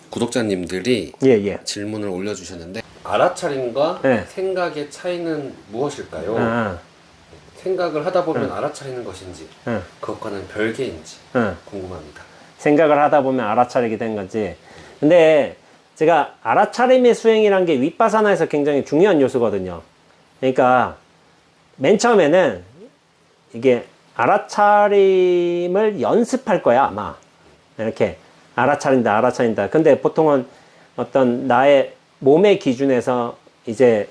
구독자님들이 예. 질문을 올려주셨는데 알아차림과 네. 생각의 차이는 무엇일까요? 생각을 하다 보면 알아차리는 것인지 그것과는 별개인지 궁금합니다. 생각을 하다 보면 알아차리게 된 거지. 근데 제가 알아차림의 수행이란 게 윗바사나에서 굉장히 중요한 요소거든요. 그러니까 맨 처음에는 이게 알아차림을 연습할 거야, 아마. 이렇게 알아차린다. 근데 보통은 어떤 나의 몸의 기준에서 이제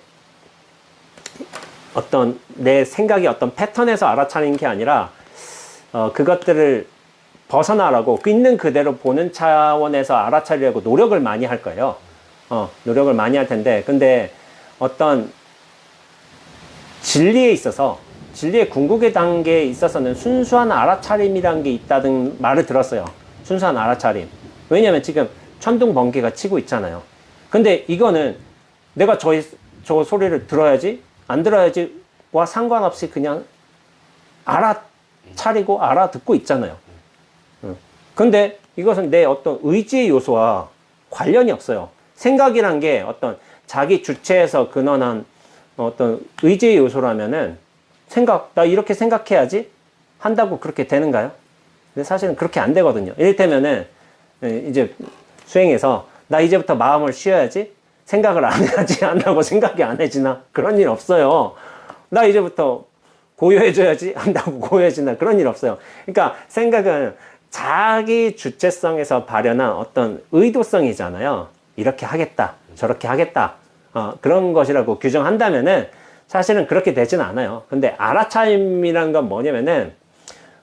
어떤 내 생각이 어떤 패턴에서 알아차리는 게 아니라 그것들을 벗어나라고 있는 그대로 보는 차원에서 알아차리려고 노력을 많이 할 거예요. 노력을 많이 할 텐데, 근데 어떤 진리에 있어서, 진리의 궁극의 단계에 있어서는 순수한 알아차림이라는 게 있다는 말을 들었어요. 순수한 알아차림. 왜냐면 지금 천둥 번개가 치고 있잖아요. 근데 이거는 내가 저 소리를 들어야지, 안 들어야지와 상관없이 그냥 알아차리고 알아듣고 있잖아요. 근데 이것은 내 어떤 의지의 요소와 관련이 없어요. 생각이란 게 어떤 자기 주체에서 근원한 어떤 의지의 요소라면은 나 이렇게 생각해야지 한다고 그렇게 되는가요? 근데 사실은 그렇게 안 되거든요. 이를테면은 이제 수행해서 나 이제부터 마음을 쉬어야지, 생각을 안 해야지 한다고 생각이 안 해지나? 그런 일 없어요. 나 이제부터 고요해져야지 한다고 고요해지나? 그런 일 없어요. 그러니까 생각은 자기 주체성에서 발현한 어떤 의도성이잖아요. 이렇게 하겠다, 저렇게 하겠다, 그런 것이라고 규정한다면은 사실은 그렇게 되지는 않아요. 근데 알아차림이라는 건 뭐냐면은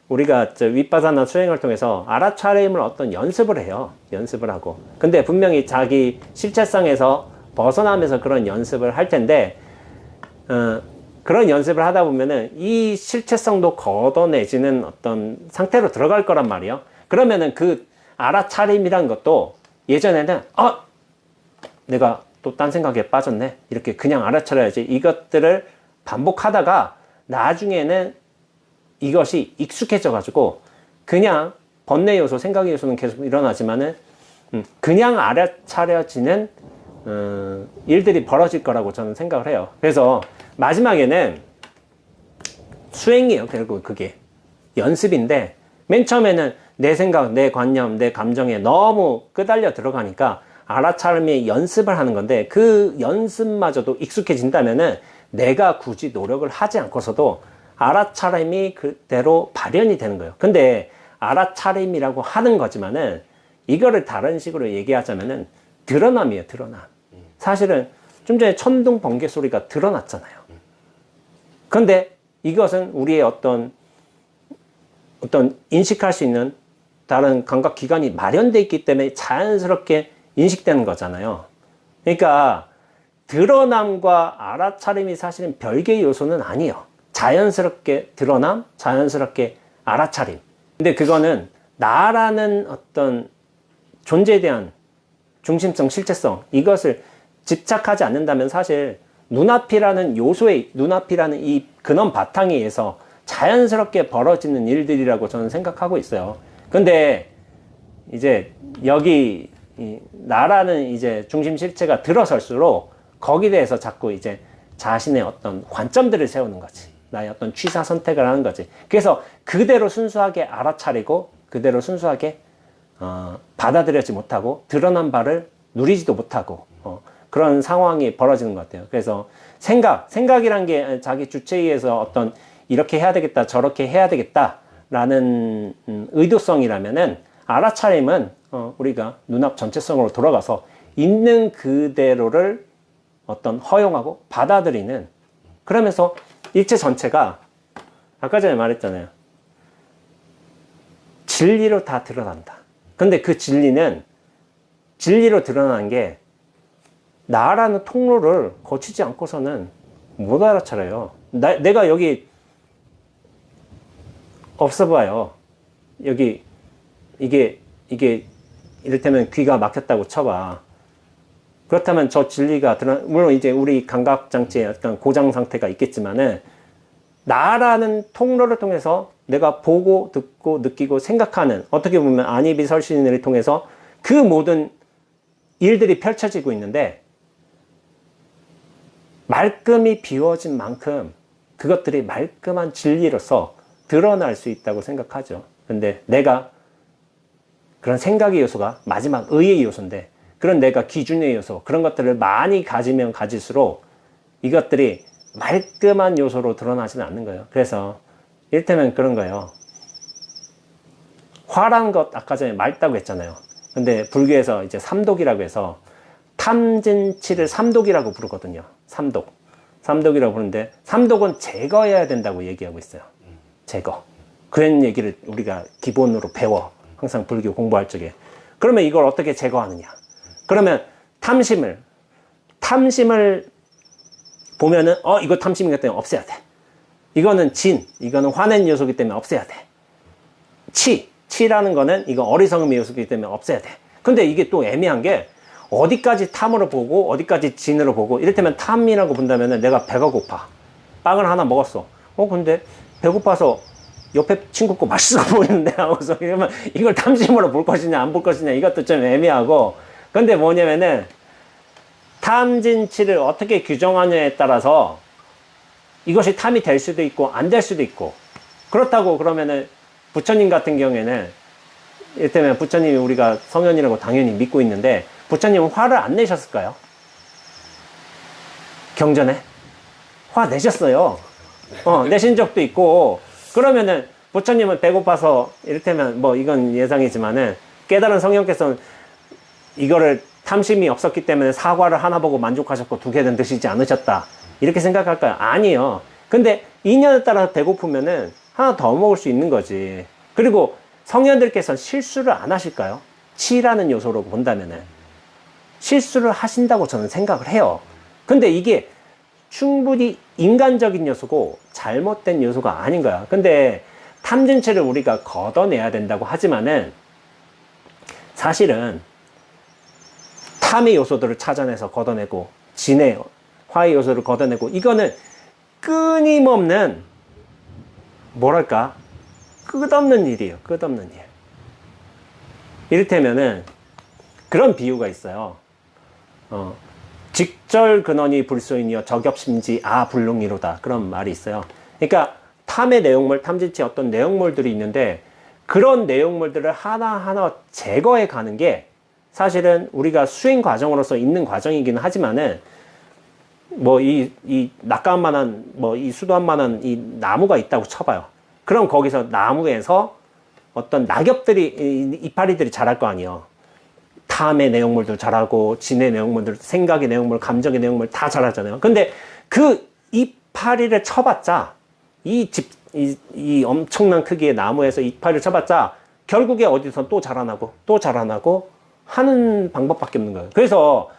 우리가 윗바사나 수행을 통해서 알아차림을 어떤 연습을 해요. 연습을 하고. 근데 분명히 자기 실체성에서 벗어나면서 그런 연습을 할 텐데, 그런 연습을 하다 보면은 이 실체성도 걷어내지는 어떤 상태로 들어갈 거란 말이에요. 그러면은 그 알아차림이란 것도 예전에는, 내가 또 딴 생각에 빠졌네. 이렇게 그냥 알아차려야지. 이것들을 반복하다가 나중에는 이것이 익숙해져가지고 그냥 번뇌 요소, 생각의 요소는 계속 일어나지만은 그냥 알아차려지는 일들이 벌어질 거라고 저는 생각을 해요. 그래서 마지막에는 수행이에요. 결국 그게 연습인데, 맨 처음에는 내 생각, 내 관념, 내 감정에 너무 끄달려 들어가니까 알아차림의 연습을 하는 건데, 그 연습마저도 익숙해진다면은 내가 굳이 노력을 하지 않고서도 알아차림이 그대로 발현이 되는 거예요. 근데 알아차림이라고 하는 거지만은 이거를 다른 식으로 얘기하자면은 드러남이에요. 드러남. 사실은 좀 전에 천둥 번개 소리가 드러났잖아요. 근데 이것은 우리의 어떤 인식할 수 있는 다른 감각 기관이 마련되어 있기 때문에 자연스럽게 인식되는 거잖아요. 그러니까 드러남과 알아차림이 사실은 별개의 요소는 아니에요. 자연스럽게 드러남, 자연스럽게 알아차림. 근데 그거는 나라는 어떤 존재에 대한 중심성, 실체성, 이것을 집착하지 않는다면 사실 눈앞이라는 이 근원 바탕에 의해서 자연스럽게 벌어지는 일들이라고 저는 생각하고 있어요. 근데 이제 여기 나라는 이제 중심 실체가 들어설수록 거기에 대해서 자꾸 이제 자신의 어떤 관점들을 세우는 거지. 나의 어떤 취사 선택을 하는 거지. 그래서 그대로 순수하게 알아차리고 그대로 순수하게 받아들여지 못하고 드러난 바를 누리지도 못하고 그런 상황이 벌어지는 것 같아요. 그래서 생각이란 게 자기 주체에 의해서 어떤 이렇게 해야 되겠다, 저렇게 해야 되겠다라는 의도성이라면은 알아차림은 우리가 눈앞 전체성으로 돌아가서 있는 그대로를 어떤 허용하고 받아들이는, 그러면서 일체 전체가 아까 전에 말했잖아요. 진리로 다 드러난다. 근데 그 진리는 진리로 드러나는 게 나라는 통로를 거치지 않고서는 못 알아차려요. 내가 여기 없어 봐요. 여기 이게 이를테면 귀가 막혔다고 쳐봐. 그렇다면 저 진리가 물론 이제 우리 감각장치에 어떤 고장 상태가 있겠지만은 나라는 통로를 통해서 내가 보고 듣고 느끼고 생각하는, 어떻게 보면 안이비 설신을 통해서 그 모든 일들이 펼쳐지고 있는데 말끔히 비워진 만큼 그것들이 말끔한 진리로서 드러날 수 있다고 생각하죠. 근데 내가 그런 생각의 요소가 마지막 의의 요소인데 그런 내가 기준의 요소 그런 것들을 많이 가지면 가질수록 이것들이 말끔한 요소로 드러나지는 않는 거예요. 그래서 이를테면 그런 거예요. 화라는 것 아까 전에 맑다고 했잖아요. 근데 불교에서 이제 삼독이라고 해서 탐진치를 삼독이라고 부르거든요. 삼독이라고 부르는데 삼독은 제거해야 된다고 얘기하고 있어요. 제거. 그런 얘기를 우리가 기본으로 배워. 항상 불교 공부할 적에. 그러면 이걸 어떻게 제거하느냐? 그러면 탐심을 보면은 이거 탐심이기 때문에 없애야 돼. 이거는 이거는 화낸 요소이기 때문에 없애야 돼. 치라는 거는 이거 어리석음의 요소이기 때문에 없애야 돼. 근데 이게 또 애매한 게 어디까지 탐으로 보고 어디까지 진으로 보고 이를테면 탐이라고 본다면은 내가 배가 고파. 빵을 하나 먹었어. 근데 배고파서 옆에 친구 거 맛있어 보이는데 하고서 그러면 이걸 탐심으로 볼 것이냐 안 볼 것이냐 이것도 좀 애매하고 근데 뭐냐면은 탐진치를 어떻게 규정하냐에 따라서 이것이 탐이 될 수도 있고 안 될 수도 있고 그렇다고 그러면은 부처님 같은 경우에는 이를테면 부처님이 우리가 성현이라고 당연히 믿고 있는데 부처님은 화를 안 내셨을까요? 경전에 화 내셨어요. 내신 적도 있고 그러면은 부처님은 배고파서 이를테면 뭐 이건 예상이지만은 깨달은 성령께서는 이거를 탐심이 없었기 때문에 사과를 하나 보고 만족하셨고 2개는 드시지 않으셨다 이렇게 생각할까요? 아니요. 근데 인연에 따라 배고프면은 하나 더 먹을 수 있는 거지. 그리고 성현들께서는 실수를 안 하실까요? 치라는 요소로 본다면은 실수를 하신다고 저는 생각을 해요. 근데 이게 충분히 인간적인 요소고 잘못된 요소가 아닌 거야. 근데 탐진치를 우리가 걷어내야 된다고 하지만은 사실은 탐의 요소들을 찾아내서 걷어내고 진의 화의 요소를 걷어내고 이거는 끊임없는 뭐랄까 끝없는 일이에요. 끝없는 일. 이를테면은 그런 비유가 있어요. 직절 근원이 불소이니여 적엽심지 불능이로다 그런 말이 있어요. 그러니까 탐의 내용물, 탐진치 어떤 내용물들이 있는데 그런 내용물들을 하나하나 제거해 가는 게 사실은 우리가 수행 과정으로서 있는 과정이기는 하지만은 뭐 이 낙가만한 뭐 이 수도한만한 이 나무가 있다고 쳐봐요. 그럼 거기서 나무에서 어떤 낙엽들이 이파리들이 자랄 거 아니에요. 탐의 내용물도 자라고 진의 내용물들, 생각의 내용물, 감정의 내용물 다 자라잖아요. 근데 그 이파리를 쳐봤자 이 엄청난 크기의 나무에서 이파리를 쳐봤자 결국에 어디서 또 자라나고 하는 방법밖에 없는 거예요. 그래서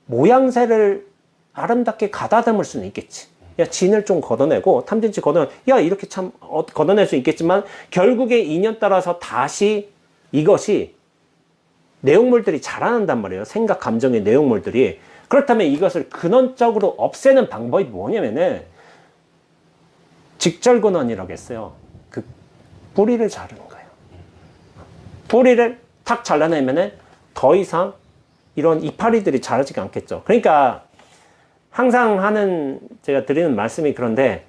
모양새를 아름답게 가다듬을 수는 있겠지. 야, 진을 좀 걷어내고 탐진치 이렇게 참 걷어낼 수 있겠지만 결국에 인연 따라서 다시 이것이 내용물들이 자라난단 말이에요. 생각, 감정의 내용물들이. 그렇다면 이것을 근원적으로 없애는 방법이 뭐냐면은 직절근원이라고 했어요. 그 뿌리를 자르는 거예요. 뿌리를 탁 잘라내면은 더 이상 이런 이파리들이 자라지가 않겠죠. 그러니까 항상 제가 드리는 말씀이 그런데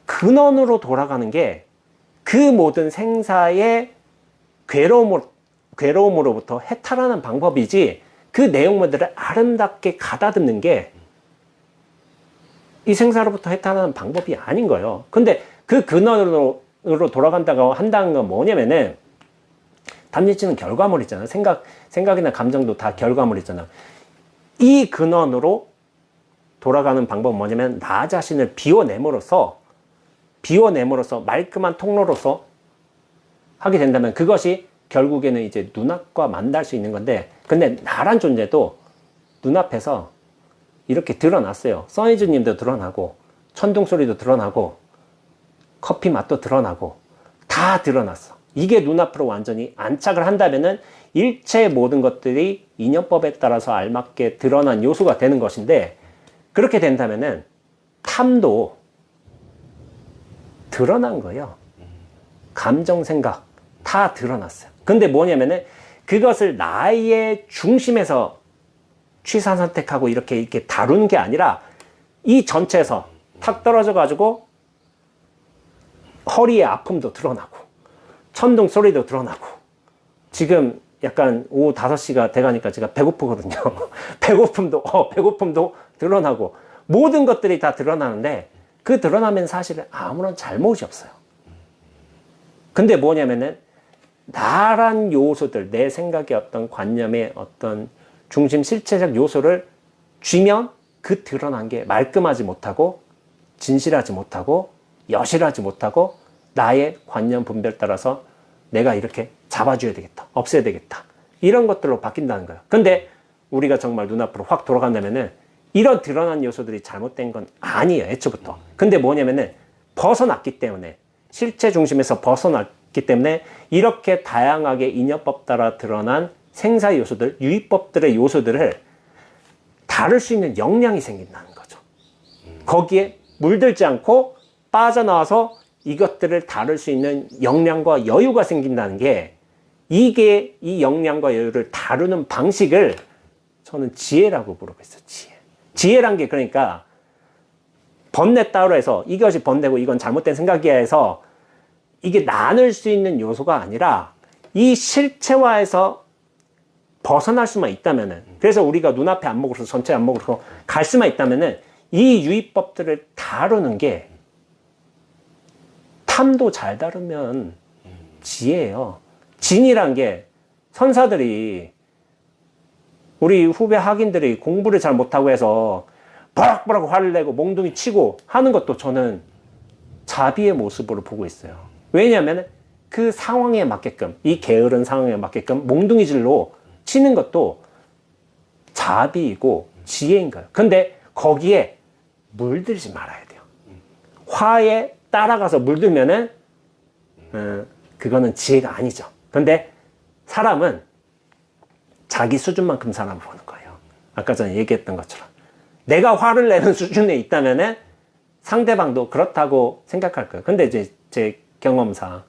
근원으로 돌아가는 게 그 모든 생사의 괴로움으로부터 해탈하는 방법이지 그 내용물들을 아름답게 가다듬는 게 이 생사로부터 해탈하는 방법이 아닌 거예요. 근데 그 근원으로 돌아간다고 한다는 건 뭐냐면은 탐진치는 결과물이잖아요. 생각이나 감정도 다 결과물이잖아요. 이 근원으로 돌아가는 방법은 뭐냐면 나 자신을 비워냄으로써 말끔한 통로로서 하게 된다면 그것이 결국에는 이제 눈앞과 만날 수 있는 건데 근데 나란 존재도 눈앞에서 이렇게 드러났어요. 써니즈님도 드러나고 천둥소리도 드러나고 커피 맛도 드러나고 다 드러났어. 이게 눈앞으로 완전히 안착을 한다면은 일체 모든 것들이 인연법에 따라서 알맞게 드러난 요소가 되는 것인데 그렇게 된다면은 탐도 드러난 거예요. 감정, 생각 다 드러났어요. 근데 뭐냐면은 그것을 나의 중심에서 취사 선택하고 이렇게 다루는 게 아니라 이 전체에서 탁 떨어져 가지고 허리의 아픔도 드러나고 천둥 소리도 드러나고 지금 약간 오후 5시가 돼가니까 제가 배고프거든요. 배고픔도 드러나고 모든 것들이 다 드러나는데 그 드러나면 사실은 아무런 잘못이 없어요. 근데 뭐냐면은 나란 요소들, 내 생각의 어떤 관념의 어떤 중심 실체적 요소를 쥐면 그 드러난 게 말끔하지 못하고 진실하지 못하고 여실하지 못하고 나의 관념 분별 따라서 내가 이렇게 잡아줘야 되겠다, 없애야 되겠다, 이런 것들로 바뀐다는 거예요. 근데 우리가 정말 눈앞으로 확 돌아간다면은 이런 드러난 요소들이 잘못된 건 아니에요, 애초부터. 근데 뭐냐면은 벗어났기 때문에, 실체 중심에서 벗어났기 때문에 이렇게 다양하게 인여법 따라 드러난 생사 요소들, 유의법들의 요소들을 다룰 수 있는 역량이 생긴다는 거죠. 거기에 물들지 않고 빠져나와서 이것들을 다룰 수 있는 역량과 여유가 생긴다는 게, 이게 이 역량과 여유를 다루는 방식을 저는 지혜라고 부르고 있어요. 지혜란 게 그러니까 번뇌 따로 해서 이것이 번뇌고 이건 잘못된 생각이야 해서 이게 나눌 수 있는 요소가 아니라 이 실체화에서 벗어날 수만 있다면은, 그래서 우리가 눈앞에 안목으로서 전체 안목으로서 갈 수만 있다면은 이 유의법들을 다루는 게, 탐도 잘 다루면 지혜예요. 진이란 게, 선사들이, 우리 후배 학인들이 공부를 잘 못하고 해서 버럭버럭 화를 내고 몽둥이 치고 하는 것도 저는 자비의 모습으로 보고 있어요. 왜냐하면 그 상황에 맞게끔, 이 게으른 상황에 맞게끔 몽둥이질로 치는 것도 자비이고 지혜인 거예요. 근데 거기에 물들지 말아야 돼요. 화에 따라가서 물들면은 그거는 지혜가 아니죠. 근데 사람은 자기 수준만큼 사람을 보는 거예요. 아까 전에 얘기했던 것처럼 내가 화를 내는 수준에 있다면은 상대방도 그렇다고 생각할 거예요. 근데 이제 제 경험상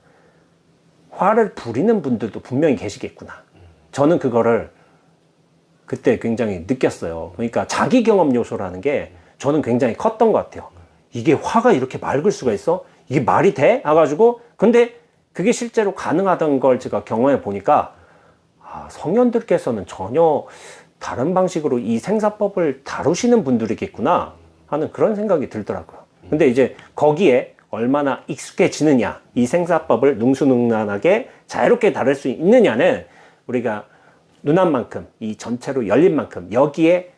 화를 부리는 분들도 분명히 계시겠구나. 저는 그거를 그때 굉장히 느꼈어요. 그러니까 자기 경험 요소라는 게 저는 굉장히 컸던 것 같아요. 이게 화가 이렇게 맑을 수가 있어? 이게 말이 돼? 해가지고, 근데 그게 실제로 가능하던 걸 제가 경험해 보니까, 아, 성현들께서는 전혀 다른 방식으로 이 생사법을 다루시는 분들이겠구나 하는 그런 생각이 들더라고요. 근데 이제 거기에 얼마나 익숙해지느냐, 이 생사법을 능수능란하게 자유롭게 다룰 수 있느냐는 우리가 눈앞만큼, 이 전체로 열린 만큼, 여기에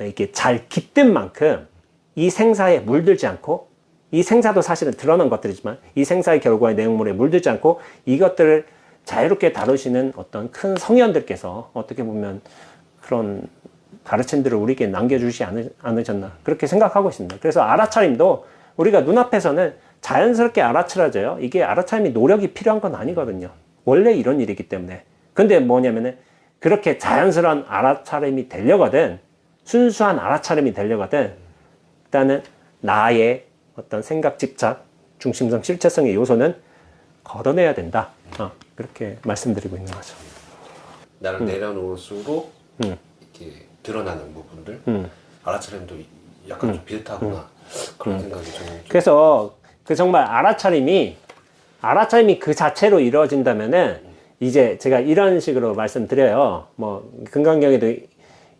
이렇게 잘 깃든 만큼 이 생사에 물들지 않고, 이 생사도 사실은 드러난 것들이지만 이 생사의 결과의 내용물에 물들지 않고 이것들을 자유롭게 다루시는 어떤 큰 성현들께서 어떻게 보면 그런 가르침들을 우리에게 남겨주지 않으셨나, 그렇게 생각하고 있습니다. 그래서 알아차림도 우리가 눈앞에서는 자연스럽게 알아차려져요. 이게 알아차림이 노력이 필요한 건 아니거든요. 원래 이런 일이기 때문에. 근데 뭐냐면은 그렇게 자연스러운 알아차림이 되려거든, 순수한 알아차림이 되려거든, 일단은 나의 어떤 생각, 집착, 중심성, 실체성의 요소는 걷어내야 된다. 그렇게 말씀드리고 있는 거죠. 나를 내려놓을수록 이렇게 드러나는 부분들, 알아차림도 약간 좀 비슷하구나, 그런 생각이 저는. 그래서 그 정말 알아차림이 그 자체로 이루어진다면은, 이제 제가 이런 식으로 말씀드려요. 뭐 금강경에도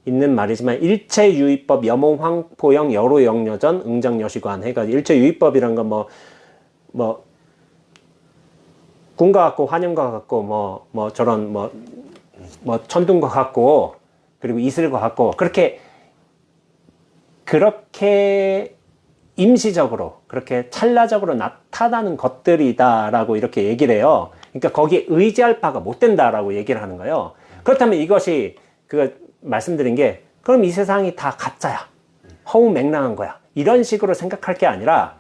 있는 말이지만, 일체유의법 여몽 황포영 여로영여전 응장여시관 해가지고, 일체유의법이란 건 뭐 군과 같고 환영과 같고 저런 천둥과 같고, 그리고 이슬과 같고, 그렇게 임시적으로, 그렇게 찰나적으로 나타나는 것들이다라고 이렇게 얘기를 해요. 그러니까 거기에 의지할 바가 못 된다라고 얘기를 하는 거예요. 그렇다면 이것이 말씀드린 게, 그럼 이 세상이 다 가짜야, 허무맹랑한 거야, 이런 식으로 생각할 게 아니라,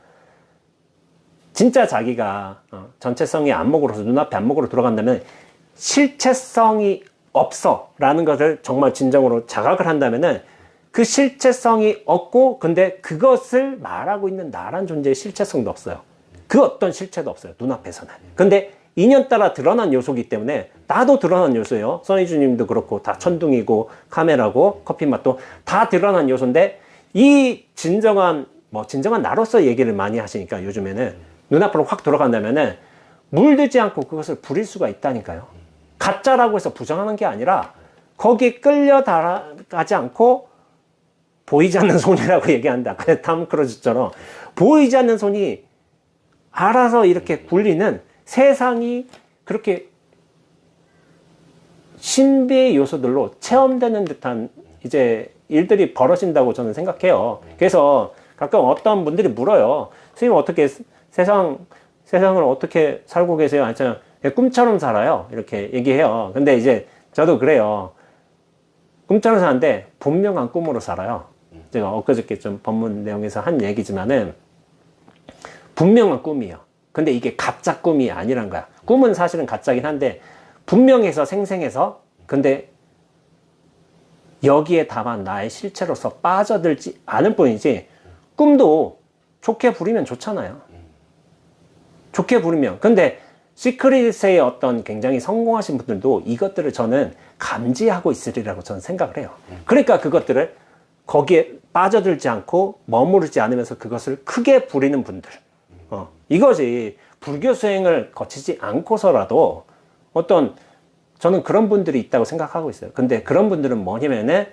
진짜 자기가 전체성의 안목으로서, 눈앞에 안목으로 들어간다면 실체성이 없어 라는 것을 정말 진정으로 자각을 한다면은, 그 실체성이 없고, 근데 그것을 말하고 있는 나란 존재의 실체성도 없어요. 그 어떤 실체도 없어요, 눈앞에서는. 근데 인연 따라 드러난 요소이기 때문에 나도 드러난 요소예요. 써니주님도 그렇고 다 천둥이고 카메라고 커피 맛도 다 드러난 요소인데 이 진정한 나로서 얘기를 많이 하시니까 요즘에는 눈앞으로 확 돌아간다면은 물들지 않고 그것을 부릴 수가 있다니까요. 가짜라고 해서 부정하는 게 아니라 거기에 끌려가지 않고 보이지 않는 손이라고 얘기한다. 탐 크루즈처럼 보이지 않는 손이 알아서 이렇게 굴리는 세상이 그렇게 신비의 요소들로 체험되는 듯한 이제 일들이 벌어진다고 저는 생각해요. 그래서 가끔 어떤 분들이 물어요. 선생님 어떻게 세상을 어떻게 살고 계세요? 아니, 꿈처럼 살아요. 이렇게 얘기해요. 근데 이제 저도 그래요. 꿈처럼 사는데 분명한 꿈으로 살아요. 제가 엊그저께 좀 법문 내용에서 한 얘기지만은 분명한 꿈이에요. 근데 이게 가짜 꿈이 아니란 거야. 꿈은 사실은 가짜긴 한데 분명해서 생생해서 근데 여기에 다만 나의 실체로서 빠져들지 않을 뿐이지 꿈도 좋게 부리면 좋잖아요. 좋게 부리면. 근데 시크릿의 어떤 굉장히 성공하신 분들도 이것들을 저는 감지하고 있으리라고 저는 생각을 해요. 그러니까 그것들을 거기에 빠져들지 않고 머무르지 않으면서 그것을 크게 부리는 분들. 이것이 불교 수행을 거치지 않고서라도 저는 그런 분들이 있다고 생각하고 있어요. 근데 그런 분들은 뭐냐면은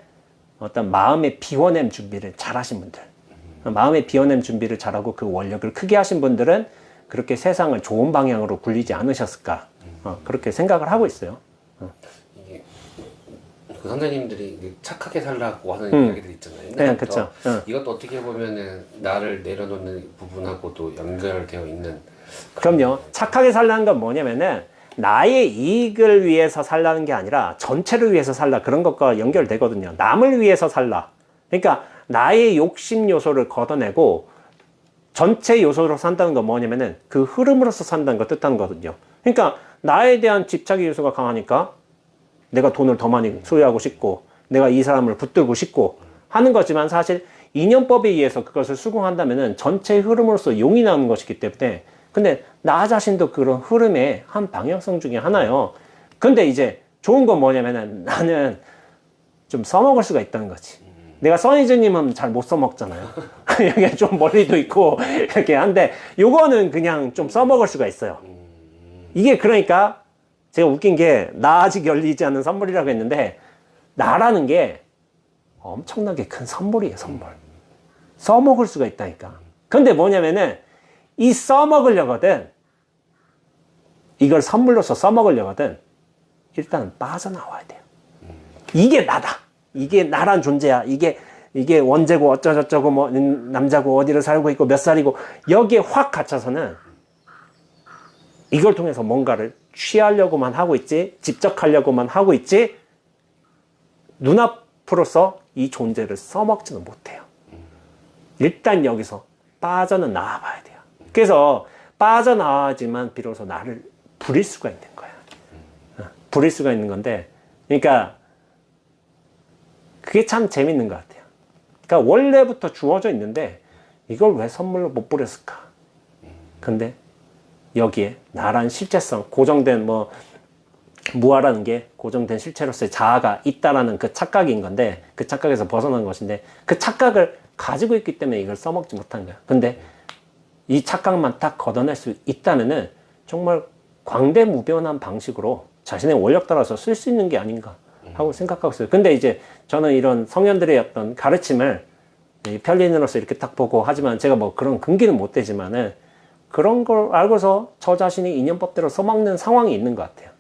어떤 마음의 비워냄 준비를 잘 하신 분들. 마음의 비워냄 준비를 잘하고 그 원력을 크게 하신 분들은 그렇게 세상을 좋은 방향으로 굴리지 않으셨을까. 그렇게 생각을 하고 있어요. 이게 그 선생님들이 착하게 살라고 하는 이야기들 있잖아요. 네, 그렇죠. 이것도 어떻게 보면은 나를 내려놓는 부분하고도 연결되어 있는. 그럼요. 착하게 살라는 건 뭐냐면은 나의 이익을 위해서 살라는 게 아니라 전체를 위해서 살라 그런 것과 연결되거든요. 남을 위해서 살라. 그러니까 나의 욕심 요소를 걷어내고 전체 요소로 산다는 건 뭐냐면은 그 흐름으로서 산다는 걸 뜻하는 거거든요. 그러니까 나에 대한 집착의 요소가 강하니까 내가 돈을 더 많이 소유하고 싶고 내가 이 사람을 붙들고 싶고 하는 거지만 사실 인연법에 의해서 그것을 수긍한다면은 전체의 흐름으로서 용이 나는 것이기 때문에 근데 나 자신도 그런 흐름의 한 방향성 중에 하나요. 근데 이제 좋은 건 뭐냐면은 나는 좀 써먹을 수가 있다는 거지. 내가 써니즈님은 잘 못 써먹잖아요. 여기 좀 멀리도 있고 이렇게 한데 요거는 그냥 좀 써먹을 수가 있어요. 이게 그러니까 제가 웃긴 게 나 아직 열리지 않은 선물이라고 했는데 나라는 게 엄청나게 큰 선물이에요. 선물. 써먹을 수가 있다니까. 근데 뭐냐면은 이 써먹으려거든 이걸 선물로서 써먹으려거든 일단 빠져나와야 돼요. 이게 나다. 이게 나란 존재야. 이게 원죄고 어쩌저쩌고 뭐 남자고 어디를 살고 있고 몇 살이고 여기에 확 갇혀서는 이걸 통해서 뭔가를 취하려고만 하고 있지 집적하려고만 하고 있지 눈앞으로서 이 존재를 써먹지는 못해요. 일단 여기서 빠져는 나와봐야 돼요. 그래서 빠져나와야지만 비로소 나를 부릴 수가 있는 거야. 부릴 수가 있는 건데 그러니까 그게 참 재밌는 것 같아요. 그러니까 원래부터 주어져 있는데 이걸 왜 선물로 못 부렸을까? 근데 여기에 나란 실체성, 고정된 무아라는 게 고정된 실체로서의 자아가 있다라는 그 착각인 건데 그 착각에서 벗어난 것인데 그 착각을 가지고 있기 때문에 이걸 써먹지 못한 거야. 근데 이 착각만 딱 걷어낼 수 있다면은 정말 광대무변한 방식으로 자신의 원력 따라서 쓸 수 있는 게 아닌가 하고 생각하고 있어요. 근데 이제 저는 이런 성현들의 어떤 가르침을 편린으로서 이렇게 딱 보고 하지만 제가 뭐 그런 근기는 못 되지만은 그런 걸 알고서 저 자신이 인연법대로 써먹는 상황이 있는 것 같아요.